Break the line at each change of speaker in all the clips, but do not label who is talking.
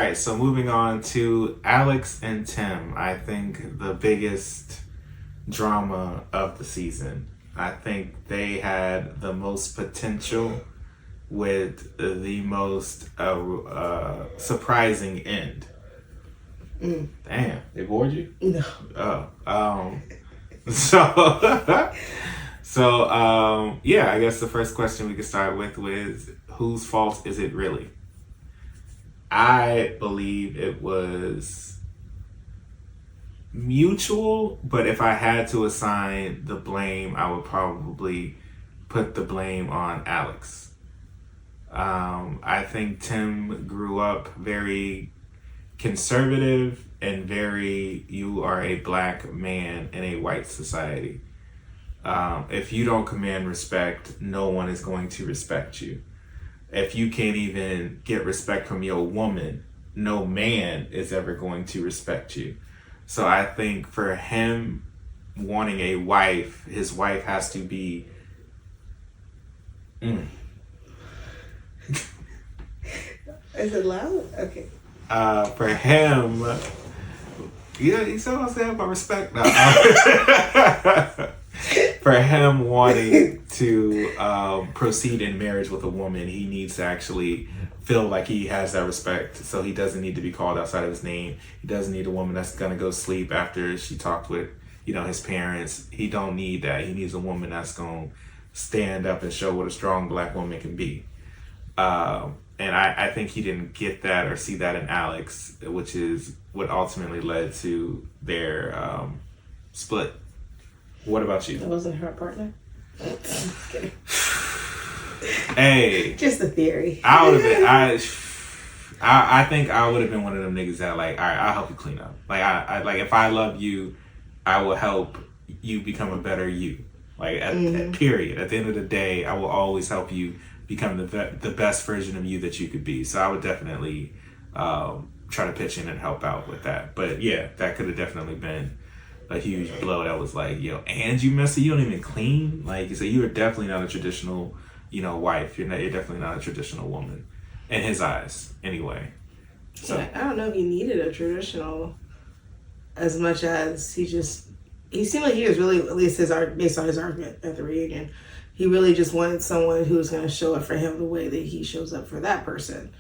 right, so moving on to Alex and Tim. I think the biggest drama of the season. I think they had the most potential with the most surprising end. Damn, they bored you?
No.
Oh, so yeah, I guess the first question we could start with was, whose fault is it really? I believe it was mutual, but if I had to assign the blame, I would probably put the blame on Alex. I think Tim grew up very conservative and very, you are a black man in a white society. If you don't command respect, no one is going to respect you. If you can't even get respect from your woman, no man is ever going to respect you. So I think for him wanting a wife, his wife has to be...
Is it loud? Okay.
For him... Yeah, he still wants to have my respect now. For him wanting to proceed in marriage with a woman, he needs to actually feel like he has that respect. So he doesn't need to be called outside of his name. He doesn't need a woman that's gonna go sleep after she talked with, his parents. He don't need that. He needs a woman that's gonna stand up and show what a strong black woman can be. And I think he didn't get that or see that in Alex, which is what ultimately led to their split. What about you?
That wasn't her partner? Just kidding.
Hey.
Just a theory.
I would have been, I think I would have been one of them niggas that like, all right, I'll help you clean up. Like, I like, if I love you, I will help you become a better you. Like, period. At the end of the day, I will always help you become the best version of you that you could be. So I would definitely try to pitch in and help out with that. But yeah, that could have definitely been a huge blow. That was like, and you messy, you don't even clean. Like, so you are definitely not a traditional, wife. You're definitely not a traditional woman in his eyes, anyway. So
yeah, I don't know if he needed a traditional as much as he seemed like he was really, at least based on his argument at the reunion, he really just wanted someone who was going to show up for him the way that he shows up for that person.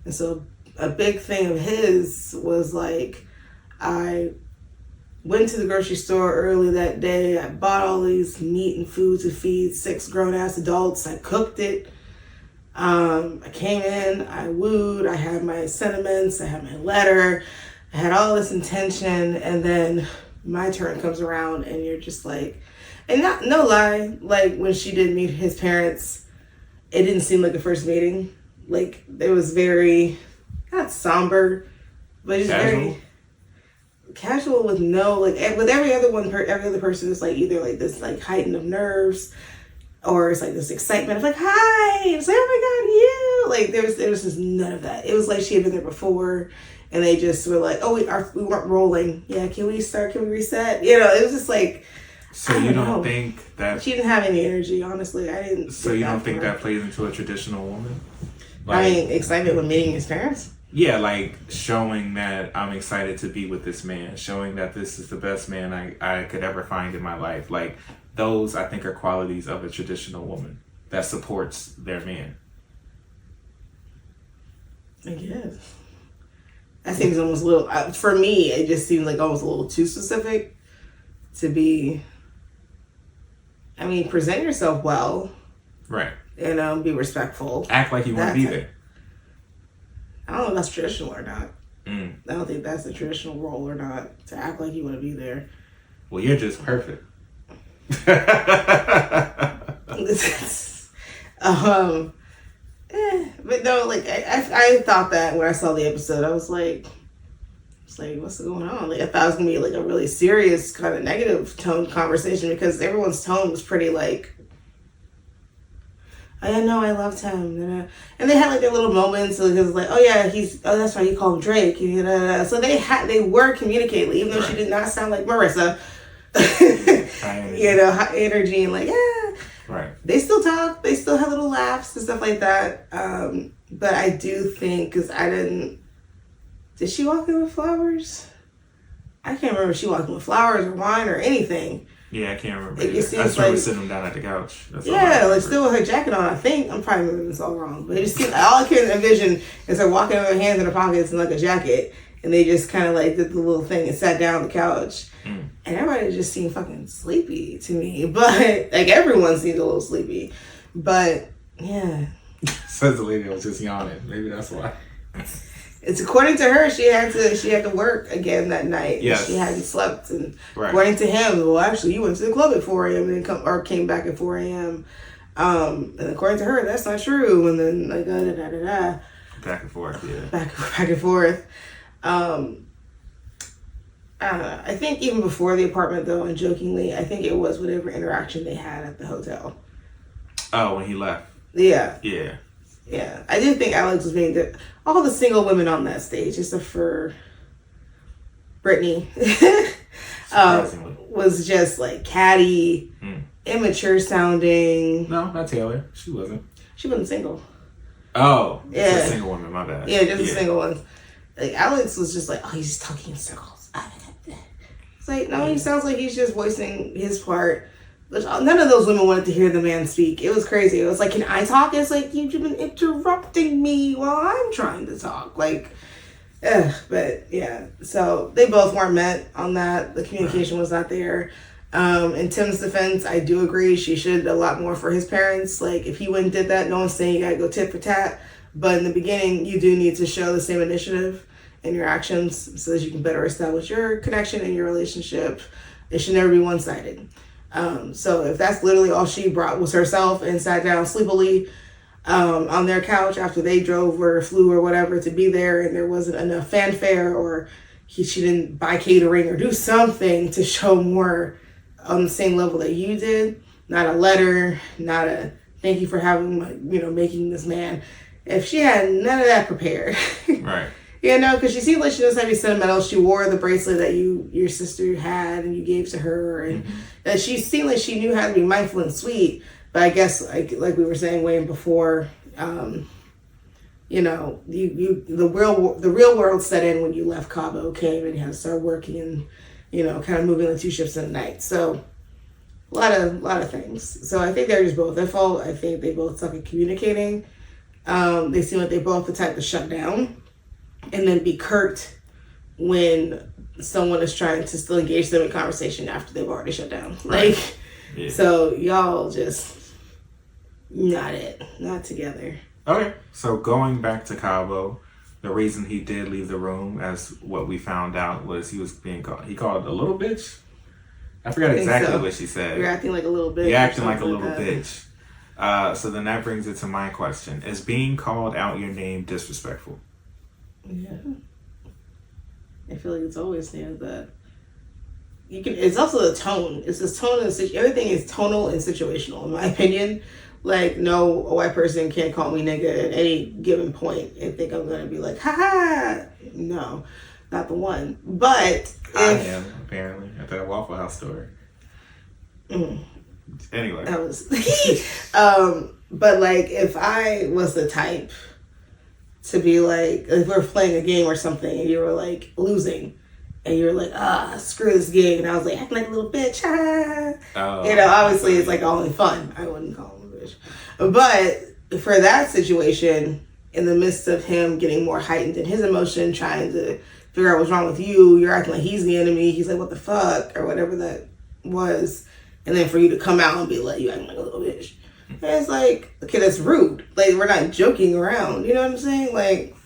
And so a big thing of his was like, I went to the grocery store early that day. I bought all these meat and food to feed 6 grown-ass adults. I cooked it. I came in, I wooed, I had my sentiments, I had my letter, I had all this intention, and then my turn comes around and you're just like, and no lie, like when she did meet his parents, it didn't seem like a first meeting. Like, it was very, not somber, but just very casual with no, like, with every other person is like either like this like heightened of nerves, or it's like this excitement of like, hi, it's like, oh my god, you, like there was just none of that. It was like she had been there before and they just were like, oh, we weren't rolling. Yeah, can we reset? It was just like,
so you don't think that
she didn't have any energy, honestly. I didn't.
So you don't think that plays into a traditional woman?
Like, I mean, excitement when meeting his parents?
Yeah, like showing that I'm excited to be with this man, showing that this is the best man I could ever find in my life. Like, those, I think, are qualities of a traditional woman that supports their man.
I guess. That seems almost a little, for me, it just seems like almost a little too specific to be, I mean, present yourself well.
Right.
Be respectful.
Act like you want to be there.
I don't know if that's traditional or not. I don't think that's a traditional role or not, to act like you want to be there.
Well, you're just perfect.
But no, like I thought that when I saw the episode, I was like, what's going on? Like, I thought it was gonna be like a really serious kind of negative tone conversation, because everyone's tone was pretty like, oh yeah, no, I loved him, and they had like their little moments. So it was like, oh yeah, that's right, he called him Drake, so they were communicating, even though she did not sound like Marissa. High energy and like, yeah.
Right.
They still talk. They still have little laughs and stuff like that. But I do think, because I didn't Did she walk in with flowers? I can't remember if she walked in with flowers or wine or anything.
Yeah, I can't remember.
It
I just remember
like,
sitting him down at the couch.
Like still with her jacket on. I think I'm probably remembering this all wrong, but it just seemed, all I can envision is her walking with her hands in her pockets and like a jacket, and they just kind of like did the little thing and sat down on the couch, and everybody just seemed fucking sleepy to me. But like everyone seemed a little sleepy, but yeah.
Says the lady that was just yawning. Maybe that's why.
It's according to her, she had to work again that night.
Yes.
She hadn't slept, and according to him, well, actually, you went to the club at 4 a.m. and then came back at 4 a.m. And according to her, that's not true. And then like
back and forth, yeah.
Back and forth. I think even before the apartment, though, and jokingly, I think it was whatever interaction they had at the hotel.
Oh, when he left.
Yeah.
Yeah.
Yeah, I do think Alex was being all the single women on that stage, except for Brittany, was just like catty, immature sounding.
No, not Taylor. She wasn't.
She wasn't single.
Oh,
yeah,
just a single woman. My bad.
Yeah, just a single one. Like Alex was just like, oh, he's just talking in circles. It's like, no, he sounds like he's just voicing his part. None of those women wanted to hear the man speak. It was crazy. It was like, can I talk? It's like, you've been interrupting me while I'm trying to talk. Like, but yeah. So they both weren't met on that. The communication was not there. In Tim's defense, I do agree. She should have done a lot more for his parents. Like, if he went and did that, no one's saying you gotta go tit for tat. But in the beginning, you do need to show the same initiative in your actions so that you can better establish your connection and your relationship. It should never be one-sided. So if that's literally all she brought was herself and sat down sleepily on their couch after they drove or flew or whatever to be there, and there wasn't enough fanfare, or she didn't buy catering or do something to show more on the same level that you did, not a letter, not a thank you for having, making this man. If she had none of that prepared,
right.
Because she seemed like she doesn't have any sentimental. She wore the bracelet that your sister had and you gave to her, and she seemed like she knew how to be mindful and sweet. But I guess, like we were saying way before, the real world set in when you left Cabo, came and you had to start working and kind of moving the two ships in the night. So a lot of things. So I think they're just both at fault. I think they both suck at communicating. They seem like they both the type to shut down and then be curt when someone is trying to still engage them in conversation after they've already shut down.
Right.
So y'all just not together.
Okay, so going back to Cabo, the reason he did leave the room, as what we found out, was he was being called. He called a little bitch. I forgot exactly what she said.
You're acting like a little bitch.
You're acting like a little bitch. So then that brings it to my question: is being called out your name disrespectful?
Yeah, I feel like it's always that. It's also the tone. It's this tone and everything is tonal and situational, in my opinion. Like, no, a white person can't call me nigga at any given point and think I'm gonna be like, ha ha. No, not the one. But
I am apparently at that Waffle House story. Anyway,
that was. But like, if I was the type to be like, if we were playing a game or something and you were like losing and you were like, screw this game, and I was like acting like a little bitch, obviously it's like all in fun. I wouldn't call him a bitch. But for that situation, in the midst of him getting more heightened in his emotion, trying to figure out what's wrong with you, you're acting like he's the enemy, he's like, what the fuck, or whatever that was, and then for you to come out and be like, you acting like a little bitch. And it's like, okay, that's rude. Like, we're not joking around. You know what I'm saying? Like,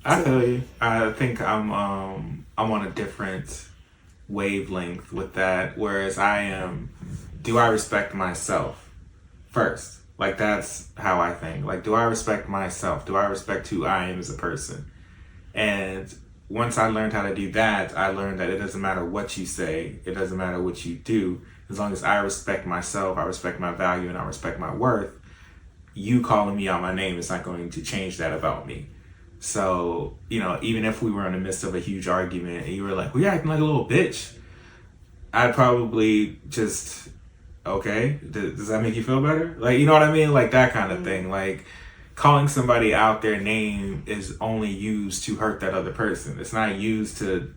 I feel you. I think I'm on a different wavelength with that. Whereas I am, do I respect myself first? Like, that's how I think. Like, do I respect myself? Do I respect who I am as a person? And once I learned how to do that, I learned that it doesn't matter what you say. It doesn't matter what you do. As long as I respect myself, I respect my value, and I respect my worth, you calling me out my name is not going to change that about me. So, even if we were in the midst of a huge argument and you were like, well, you're acting like a little bitch, I'd probably just, okay, does that make you feel better? Like, you know what I mean? Like that kind of thing. Like, calling somebody out their name is only used to hurt that other person. It's not used to,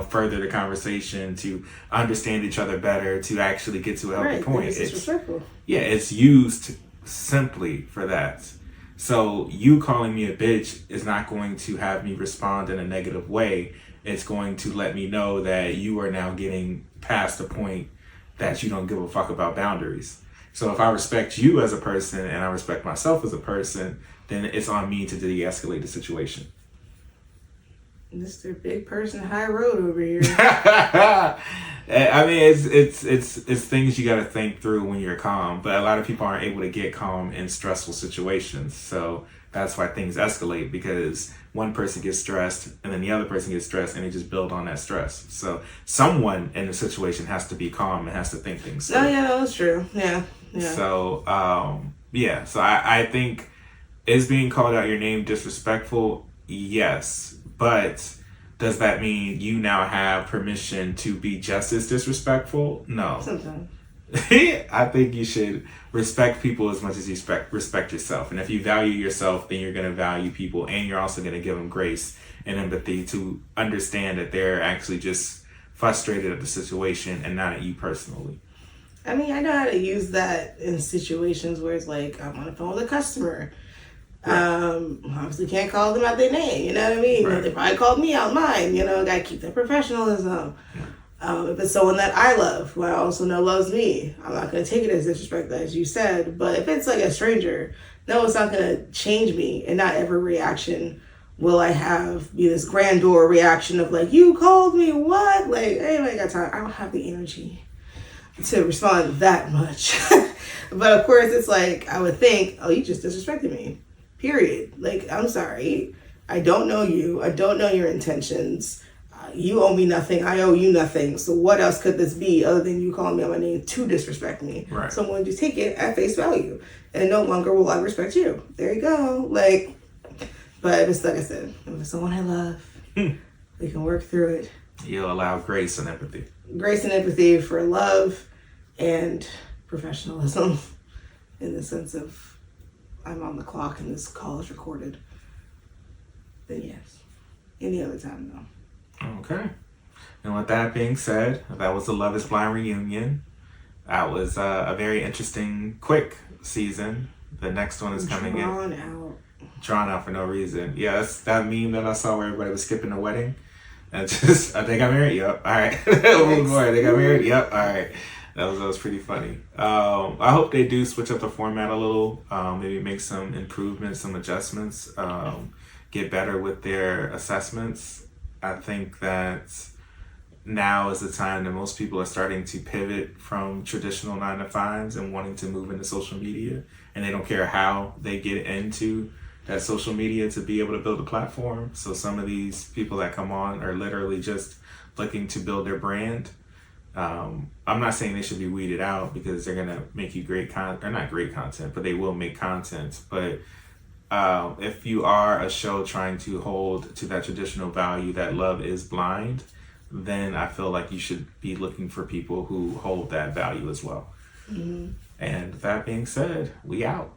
further the conversation, to understand each other better, to actually get to a healthy point.
It's disrespectful.
Yeah, it's used simply for that. So you calling me a bitch is not going to have me respond in a negative way. It's going to let me know that you are now getting past the point that you don't give a fuck about boundaries. So if I respect you as a person and I respect myself as a person, then it's on me to de-escalate the situation.
Mr. Big Person High Road over here.
I mean, it's things you got to think through when you're calm, but a lot of people aren't able to get calm in stressful situations. So that's why things escalate, because one person gets stressed and then the other person gets stressed and they just build on that stress. So someone in the situation has to be calm and has to think things through.
Oh yeah, that's true. Yeah.
So, so I think, is being called out your name disrespectful? Yes. But does that mean you now have permission to be just as disrespectful? No.
Sometimes.
I think you should respect people as much as you respect yourself. And if you value yourself, then you're going to value people, and you're also going to give them grace and empathy to understand that they're actually just frustrated at the situation and not at you personally.
I mean, I know how to use that in situations where it's like, I'm on the phone with a customer. Right. Obviously can't call them out their name, you know what I mean? Right. They probably called me out mine, gotta keep that professionalism. Yeah. If it's someone that I love, who I also know loves me, I'm not gonna take it as disrespect, as you said. But if it's like a stranger, no, it's not gonna change me, and not every reaction will I be this grandeur reaction of like, you called me, what? Like, anybody got time? I don't have the energy to respond that much. But of course, it's like, I would think, oh, you just disrespected me. Period. Like, I'm sorry. I don't know you. I don't know your intentions. You owe me nothing. I owe you nothing. So what else could this be other than you calling me on my name to disrespect me?
Right.
So I'm going to take it at face value. And no longer will I respect you. There you go. Like, but if it's like I said, if it's someone I love, we can work through it.
You'll allow grace and empathy. Grace and
empathy for love and professionalism, in the sense of, I'm on the clock and this call is recorded. Then yes. Any other time, though.
Okay. And with that being said, that was the Love is Blind reunion. That was a very interesting, quick season. The next one is coming in. Drawn out for no reason. Yeah, that's that meme that I saw where everybody was skipping the wedding. And just, they got married? Yep. All right. They got married? Yep. All right. That was pretty funny. I hope they do switch up the format a little. Maybe make some improvements, some adjustments. Get better with their assessments. I think that now is the time that most people are starting to pivot from traditional 9-to-5s and wanting to move into social media. And they don't care how they get into that social media to be able to build a platform. So some of these people that come on are literally just looking to build their brand. I'm not saying they should be weeded out, because they're going to make you great content, or not great content, but they will make content. But if you are a show trying to hold to that traditional value that love is blind, then I feel like you should be looking for people who hold that value as well. Mm-hmm. And that being said, we out.